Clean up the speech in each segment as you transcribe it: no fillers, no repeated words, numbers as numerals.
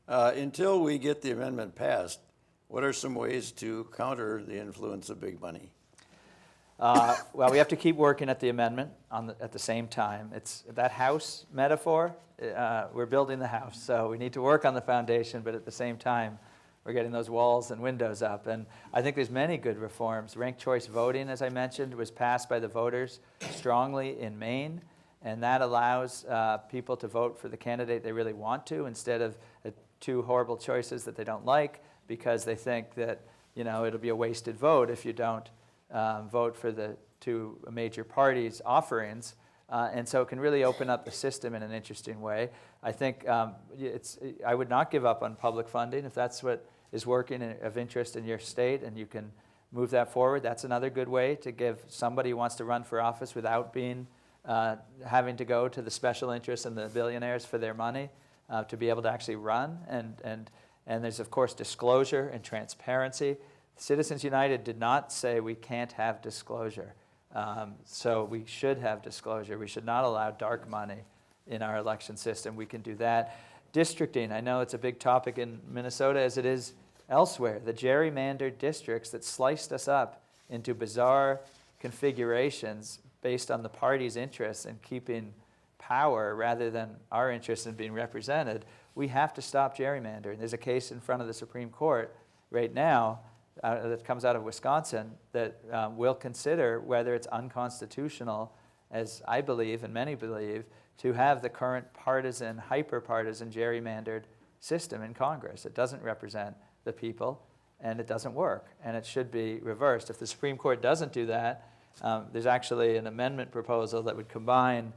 Until we get the amendment passed, what are some ways to counter the influence of big money? Well, we have to keep working at the amendment at the same time. It's that house metaphor. We're building the house, so we need to work on the foundation, but at the same time, we're getting those walls and windows up. And I think there's many good reforms. Ranked choice voting, as I mentioned, was passed by the voters strongly in Maine, and that allows people to vote for the candidate they really want to instead of two horrible choices that they don't like because they think that it'll be a wasted vote if you don't vote for the two major parties' offerings. And so it can really open up the system in an interesting way. I think I would not give up on public funding if that's what is working of interest in your state and you can move that forward. That's another good way to give somebody who wants to run for office without being having to go to the special interests and the billionaires for their money to be able to actually run. And there's, of course, disclosure and transparency. Citizens United did not say we can't have disclosure. So we should have disclosure. We should not allow dark money in our election system. We can do that. Districting, I know it's a big topic in Minnesota as it is elsewhere. The gerrymandered districts that sliced us up into bizarre configurations based on the party's interests in keeping power rather than our interest in being represented. We have to stop gerrymandering. There's a case in front of the Supreme Court right now that comes out of Wisconsin that will consider whether it's unconstitutional, as I believe and many believe, to have the current partisan, hyper-partisan gerrymandered system in Congress. It doesn't represent the people, and it doesn't work, and it should be reversed. If the Supreme Court doesn't do that, there's actually an amendment proposal that would combine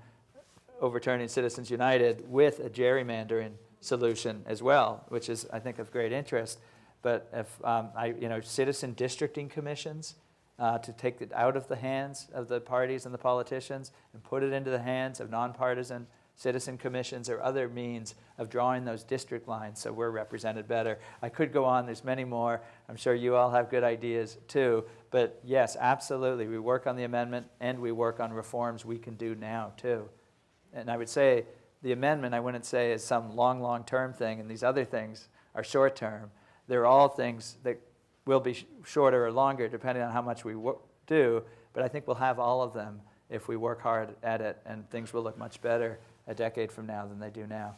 overturning Citizens United with a gerrymandering solution as well, which is, I think, of great interest. But if citizen districting commissions to take it out of the hands of the parties and the politicians and put it into the hands of nonpartisan citizen commissions or other means of drawing those district lines so we're represented better. I could go on. There's many more. I'm sure you all have good ideas too. But yes, absolutely. We work on the amendment and we work on reforms we can do now too. And I would say the amendment, I wouldn't say is some long-term thing, and these other things are short-term. They're all things that will be shorter or longer depending on how much we do, but I think we'll have all of them if we work hard at it, and things will look much better a decade from now than they do now.